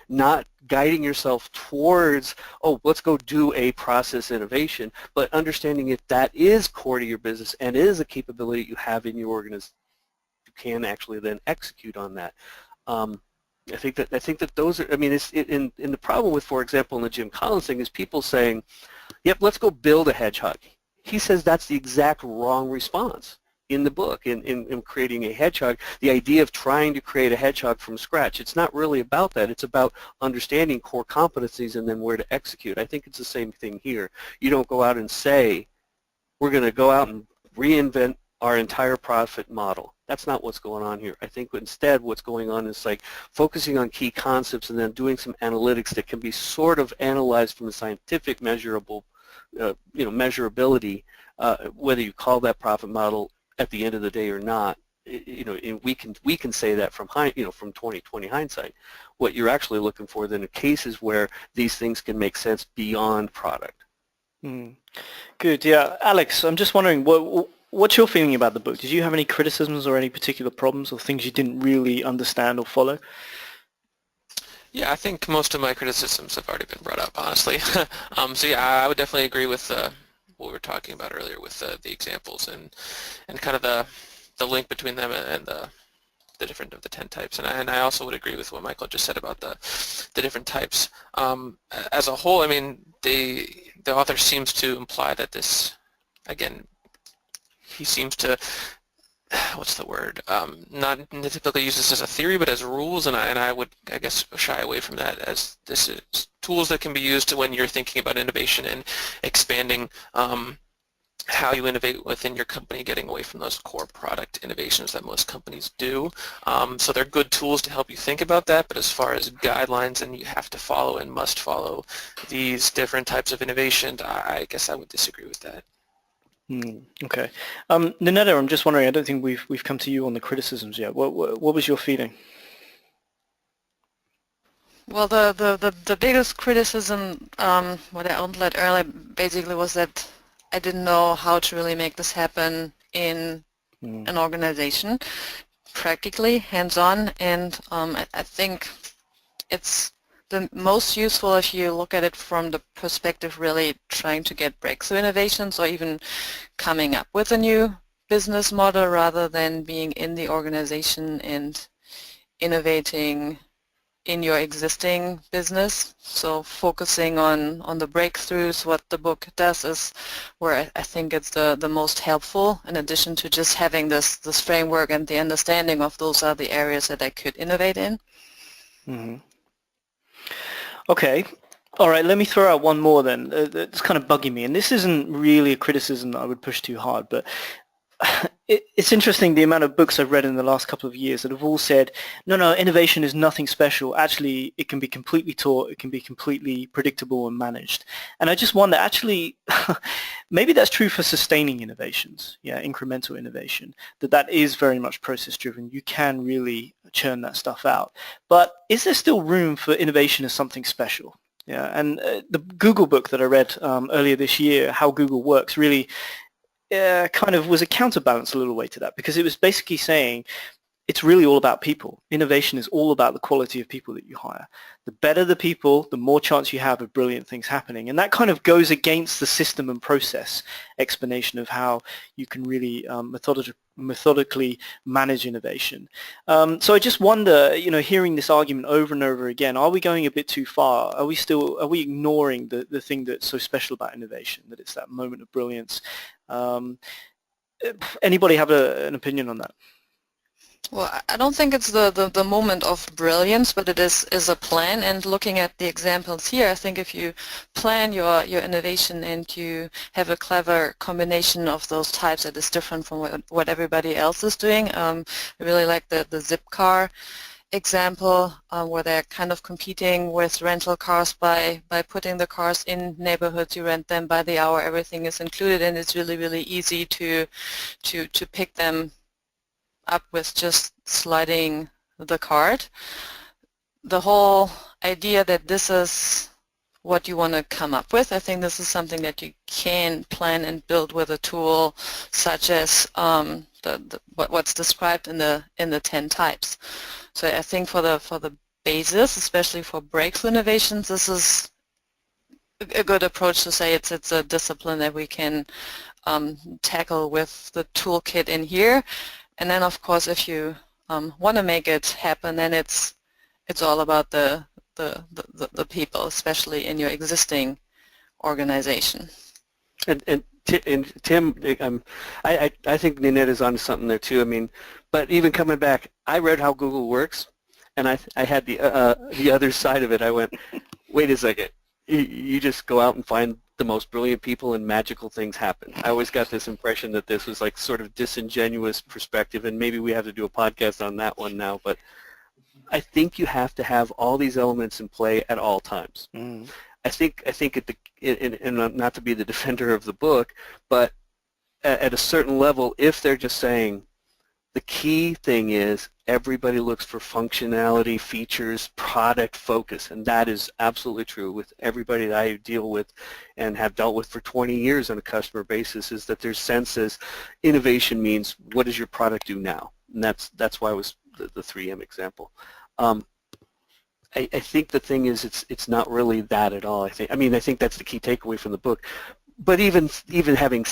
not guiding yourself towards, oh, let's go do a process innovation, but understanding if that is core to your business and is a capability you have in your organization, can actually then execute on that. I think that those are, I mean, in the problem with, for example, in the Jim Collins thing is people saying, yep, let's go build a hedgehog. He says that's the exact wrong response in the book in creating a hedgehog. The idea of trying to create a hedgehog from scratch, it's not really about that. It's about understanding core competencies and then where to execute. I think it's the same thing here. You don't go out and say, we're going to go out and reinvent our entire profit model. That's not what's going on here. I think instead what's going on is like focusing on key concepts and then doing some analytics that can be sort of analyzed from a scientific measurable, measurability, whether you call that profit model at the end of the day or not. We can say that from from 20/20 hindsight. What you're actually looking for then are cases where these things can make sense beyond product. Good. Yeah, Alex, I'm just wondering, what's your feeling about the book? Did you have any criticisms or any particular problems or things you didn't really understand or follow? Yeah, I think most of my criticisms have already been brought up, honestly. So yeah, I would definitely agree with what we were talking about earlier with the examples and kind of the link between them and the different of the 10 types. And I also would agree with what Michael just said about the different types. As a whole, I mean, the author seems to imply that this, again, he seems to, what's the word, not typically use this as a theory but as rules, and I would, I guess, shy away from that, as this is tools that can be used when you're thinking about innovation and expanding how you innovate within your company, getting away from those core product innovations that most companies do. So they're good tools to help you think about that, but as far as guidelines and you have to follow and must follow these different types of innovation, I guess I would disagree with that. Okay. Ninetta, I'm just wondering, I don't think we've come to you on the criticisms yet. What was your feeling? Well, the biggest criticism, what I outlined earlier, basically was that I didn't know how to really make this happen in an organization, practically, hands-on, and I think it's the most useful if you look at it from the perspective really trying to get breakthrough innovations or even coming up with a new business model rather than being in the organization and innovating in your existing business. So focusing on the breakthroughs, what the book does is where I think it's the most helpful, in addition to just having this framework and the understanding of those are the areas that I could innovate in. Mm-hmm. Okay. All right, let me throw out one more then. It's kind of bugging me, and this isn't really a criticism that I would push too hard, but it's interesting the amount of books I've read in the last couple of years that have all said, no, innovation is nothing special. Actually, it can be completely taught, it can be completely predictable and managed. And I just wonder, actually, maybe that's true for sustaining innovations, incremental innovation, that is very much process-driven. You can really churn that stuff out. But is there still room for innovation as something special? Yeah, and the Google book that I read earlier this year, How Google Works, really kind of was a counterbalance a little way to that, because it was basically saying it's really all about people. Innovation is all about the quality of people that you hire. The better the people, the more chance you have of brilliant things happening. And that kind of goes against the system and process explanation of how you can really methodically manage innovation. So I just wonder, hearing this argument over and over again, are we going a bit too far? Are we ignoring the thing that's so special about innovation, that it's that moment of brilliance? Anybody have an opinion on that? Well, I don't think it's the moment of brilliance, but it is a plan. And looking at the examples here, I think if you plan your innovation and you have a clever combination of those types that is different from what everybody else is doing. I really like the Zipcar example where they're kind of competing with rental cars by putting the cars in neighborhoods. You rent them by the hour, everything is included, and it's really, really easy to pick them up with just sliding the card. The whole idea that this is what you want to come up with, I think this is something that you can plan and build with a tool such as what's described in the 10 types. So I think for the basis, especially for breakthrough innovations, this is a good approach to say it's a discipline that we can tackle with the toolkit in here. And then, of course, if you want to make it happen, then it's all about the people, especially in your existing organization. And Tim, I think Ninette is onto something there too. I mean, but even coming back, I read How Google Works, and I had the other side of it. I went, wait a second, you just go out and find the most brilliant people and magical things happen. I always got this impression that this was like sort of disingenuous perspective, and maybe we have to do a podcast on that one now, but I think you have to have all these elements in play at all times. Mm. I think and not to be the defender of the book, but at a certain level, if they're just saying the key thing is everybody looks for functionality, features, product focus, and that is absolutely true with everybody that I deal with and have dealt with for 20 years on a customer basis, is that their sense is innovation means what does your product do now? And that's why it was the 3M example. I think the thing is it's not really that at all. I think that's the key takeaway from the book. But even having...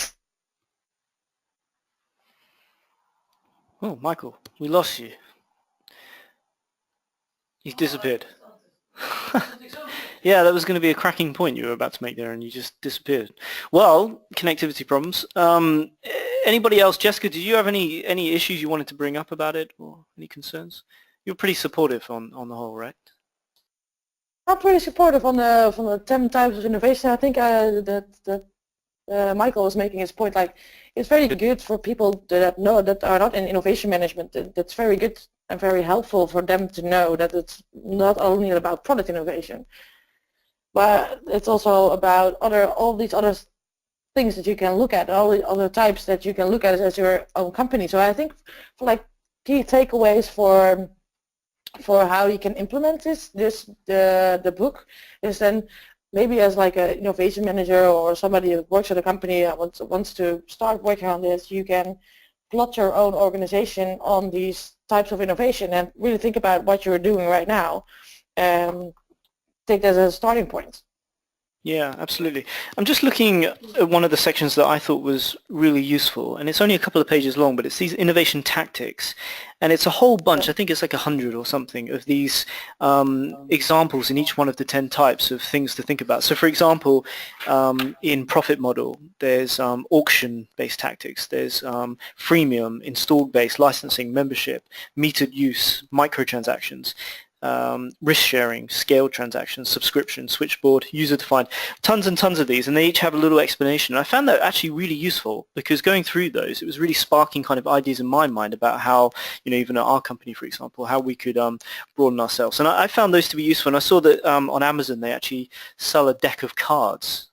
Oh, Michael, we lost you. You've disappeared. Yeah, that was going to be a cracking point you were about to make there, and you just disappeared. Well, connectivity problems. Anybody else? Jessica, did you have any issues you wanted to bring up about it, or any concerns? You're pretty supportive on the whole, right? I'm pretty supportive on the 10 types of innovation. I think that Michael was making his point. Like, it's very good for people that are not in innovation management. That's very good and very helpful for them to know that it's not only about product innovation, but it's also about all these other things that you can look at, all the other types that you can look at as your own company. So I think for like key takeaways for how you can implement the book is then maybe as like an innovation manager or somebody who works at a company that wants to start working on this, you can plot your own organization on these types of innovation and really think about what you're doing right now and take that as a starting point. Yeah, absolutely. I'm just looking at one of the sections that I thought was really useful, and it's only a couple of pages long, but it's these innovation tactics, and it's a whole bunch, I think it's like 100 or something, of these examples in each one of the 10 types of things to think about. So for example, in profit model, there's auction-based tactics, there's freemium, installed-based, licensing, membership, metered use, microtransactions, risk-sharing, scale transactions, subscription, switchboard, user-defined, tons and tons of these, and they each have a little explanation. And I found that actually really useful because going through those, it was really sparking kind of ideas in my mind about how, even at our company, for example, how we could broaden ourselves. And I found those to be useful, and I saw that on Amazon they actually sell a deck of cards.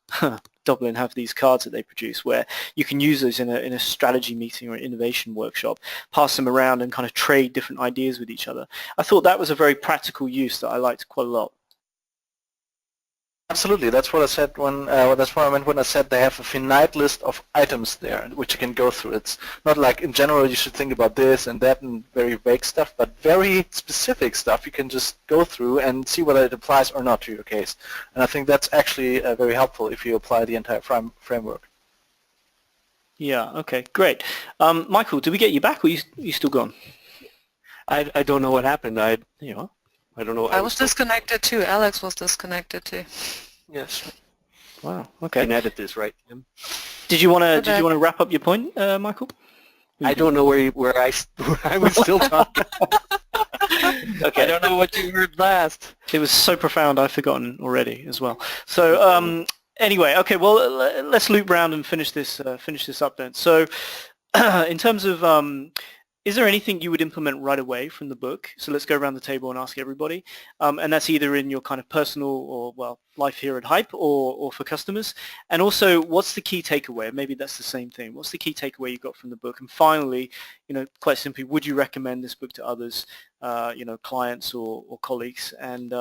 Dublin have these cards that they produce where you can use those in a strategy meeting or an innovation workshop, pass them around and kind of trade different ideas with each other. I thought that was a very practical use that I liked quite a lot. Absolutely, that's what I said that's what I meant when I said they have a finite list of items there which you can go through. It's not like in general you should think about this and that and very vague stuff, but very specific stuff you can just go through and see whether it applies or not to your case. And I think that's actually very helpful if you apply the entire framework. Yeah, okay, great. Michael, did we get you back or are you still gone? I don't know what happened. I don't know. I was disconnected too. Alex was disconnected too. Yes. Wow. You Okay. can edit this, right, Tim? Did you want to wrap up your point, Michael? I don't know where I was still talking. Okay. I don't know what you heard last. It was so profound I've forgotten already as well. So anyway, okay. Well, let's loop round and finish this up then. So in terms of is there anything you would implement right away from the book? So let's go around the table and ask everybody. And that's either in your kind of personal or, well, life here at Hype or for customers. And also, what's the key takeaway? Maybe that's the same thing. What's the key takeaway you got from the book? And finally, quite simply, would you recommend this book to others, clients or colleagues? And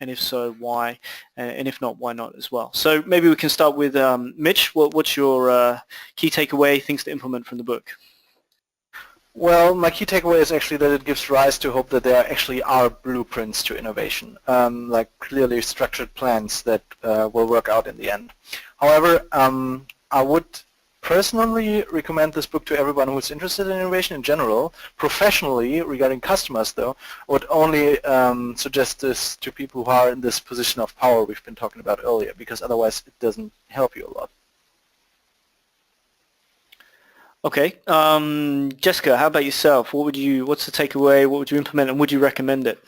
if so, why? And if not, why not as well? So maybe we can start with Mitch. What's your key takeaway, things to implement from the book? Well, my key takeaway is actually that it gives rise to hope that there actually are blueprints to innovation, like clearly structured plans that will work out in the end. However, I would personally recommend this book to everyone who is interested in innovation in general. Professionally, regarding customers though, I would only suggest this to people who are in this position of power we've been talking about earlier, because otherwise it doesn't help you a lot. Okay, Jessica, how about yourself? What's the takeaway? What would you implement, and would you recommend it?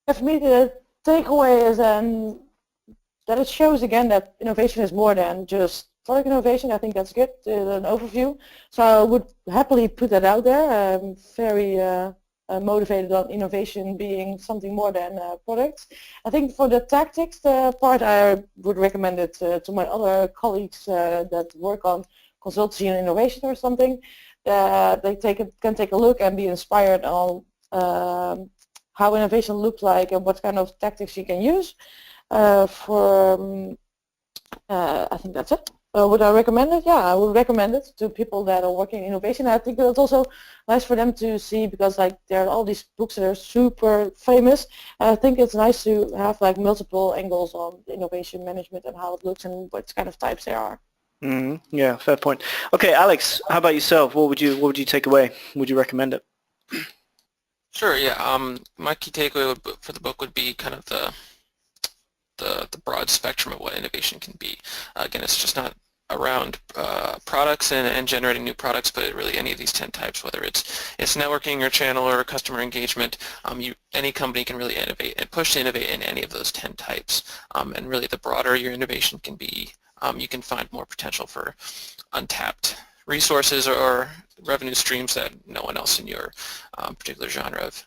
For me, the takeaway is that it shows again that innovation is more than just product innovation. I think that's good, an overview. So I would happily put that out there. I'm very motivated on innovation being something more than products. I think for the tactics part, I would recommend it to my other colleagues that work on consultancy and innovation or something. that they can take a look and be inspired on how innovation looks like and what kind of tactics you can use. I think that's it. Would I recommend it? Yeah, I would recommend it to people that are working in innovation. I think it's also nice for them to see, because like there are all these books that are super famous. I think it's nice to have like multiple angles on innovation management and how it looks and what kind of types there are. Mm-hmm. Yeah, fair point. Okay, Alex, how about yourself? What would you take away? Would you recommend it? Sure, yeah. My key takeaway for the book would be kind of the broad spectrum of what innovation can be. Again, it's just not around products and generating new products, but really any of these 10 types, whether it's networking or channel or customer engagement, any company can really innovate and push to innovate in any of those 10 types. And really the broader your innovation can be, you can find more potential for untapped resources or revenue streams that no one else in your particular genre of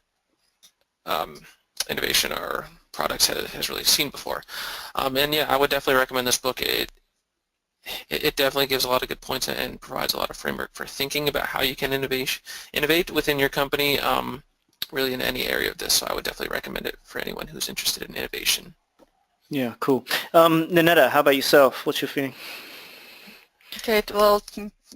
innovation or products has really seen before. And yeah, I would definitely recommend this book. It definitely gives a lot of good points and provides a lot of framework for thinking about how you can innovate within your company, really in any area of this. So I would definitely recommend it for anyone who's interested in innovation. Yeah, cool. Nanetta, how about yourself? What's your feeling? Okay, well,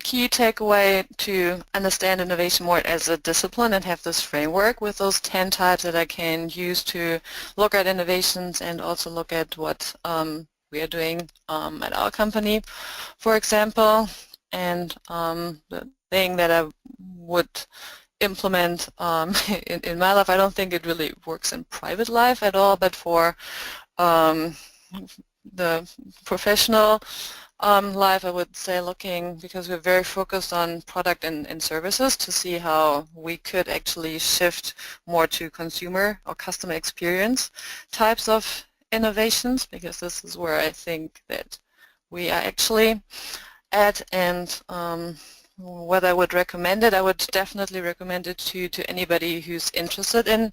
key takeaway to understand innovation more as a discipline and have this framework with those 10 types that I can use to look at innovations and also look at what we are doing at our company, for example. And the thing that I would implement in my life, I don't think it really works in private life at all, but for the professional life, I would say looking, because we're very focused on product and services, to see how we could actually shift more to consumer or customer experience types of innovations, because this is where I think that we are actually at. And whether I would recommend it, I would definitely recommend it to anybody who's interested in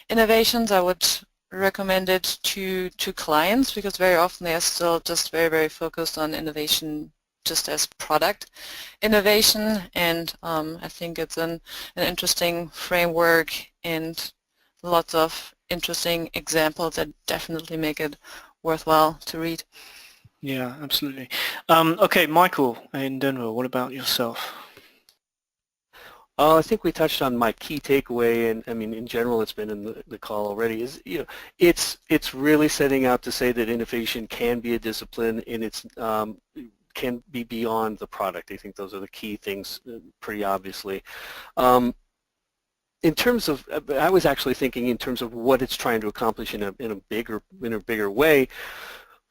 innovations. I would recommend it to clients, because very often they are still just very, very focused on innovation just as product innovation. And I think it's an interesting framework and lots of interesting examples that definitely make it worthwhile to read. Yeah, absolutely. Okay, Michael in Denver, what about yourself? I think we touched on my key takeaway, and I mean, in general, it's been in the call already. Is it's really setting out to say that innovation can be a discipline, and it's can be beyond the product. I think those are the key things, pretty obviously. In terms of, I was actually thinking in terms of what it's trying to accomplish in a bigger way.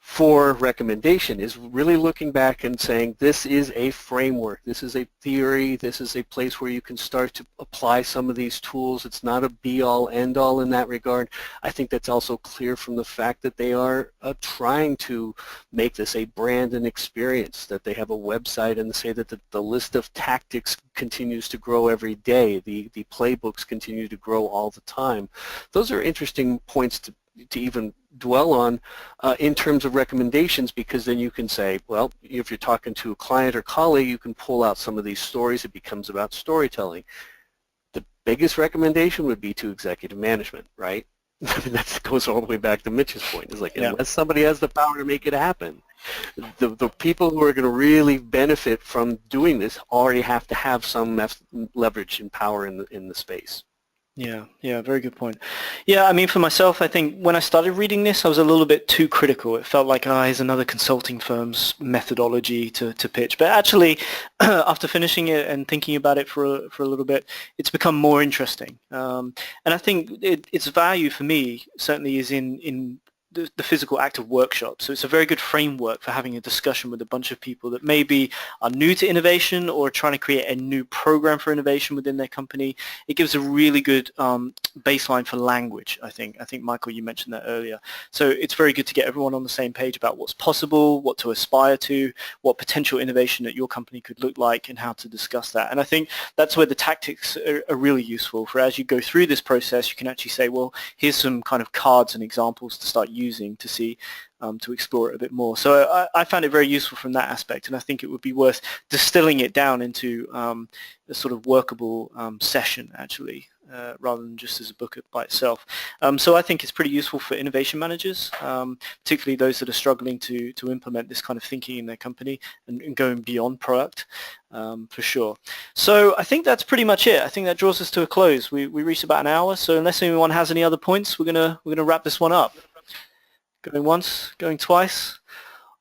For recommendation is really looking back and saying this is a framework, this is a theory, this is a place where you can start to apply some of these tools. It's not a be-all, end-all in that regard. I think that's also clear from the fact that they are trying to make this a brand and experience, that they have a website and say that the list of tactics continues to grow every day. The playbooks continue to grow all the time. Those are interesting points to even dwell on in terms of recommendations, because then you can say, well, if you're talking to a client or colleague, you can pull out some of these stories. It becomes about storytelling. The biggest recommendation would be to executive management, right? I mean, that goes all the way back to Mitch's point. It's like, unless somebody has the power to make it happen, the people who are going to really benefit from doing this already have to have some leverage and power in the space. Yeah, very good point. Yeah, I mean, for myself, I think when I started reading this, I was a little bit too critical. It felt like, here's another consulting firm's methodology to pitch. But actually, after finishing it and thinking about it for a little bit, it's become more interesting. And I think its value for me certainly is in the physical act of workshop. So it's a very good framework for having a discussion with a bunch of people that maybe are new to innovation or trying to create a new program for innovation within their company. It gives a really good baseline for language, I think. I think, Michael, you mentioned that earlier. So it's very good to get everyone on the same page about what's possible, what to aspire to, what potential innovation at your company could look like, and how to discuss that. And I think that's where the tactics are really useful. For as you go through this process, you can actually say, well, here's some kind of cards and examples to start using to see to explore it a bit more. So I found it very useful from that aspect, and I think it would be worth distilling it down into a sort of workable session, actually, rather than just as a book by itself. So I think it's pretty useful for innovation managers, particularly those that are struggling to implement this kind of thinking in their company and going beyond product, for sure. So I think that's pretty much it. I think that draws us to a close. We reached about an hour, so unless anyone has any other points, we're gonna wrap this one up. Going once, going twice.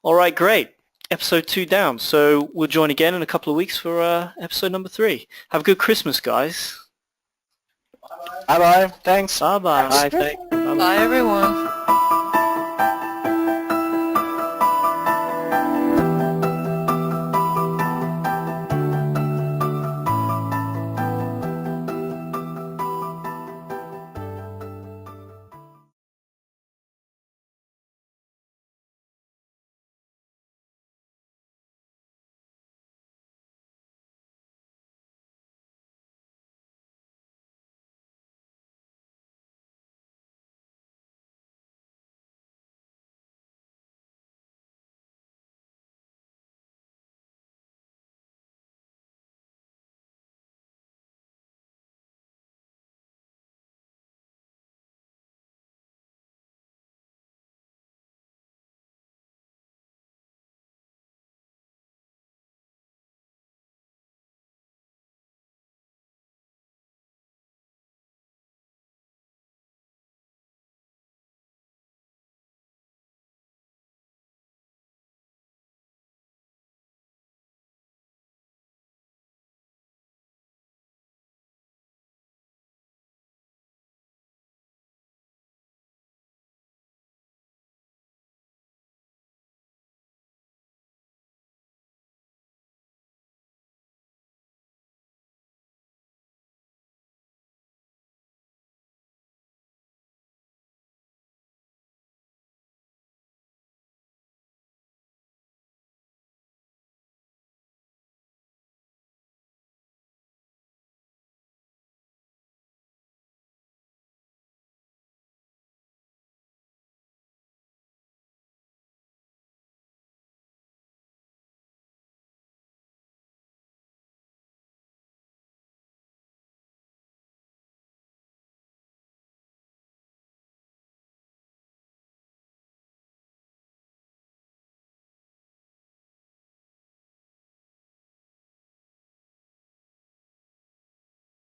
All right, great. Episode 2 down. So we'll join again in a couple of weeks for episode number 3. Have a good Christmas, guys. Bye-bye. Thanks. Bye-bye. Bye. Thanks. Bye everyone.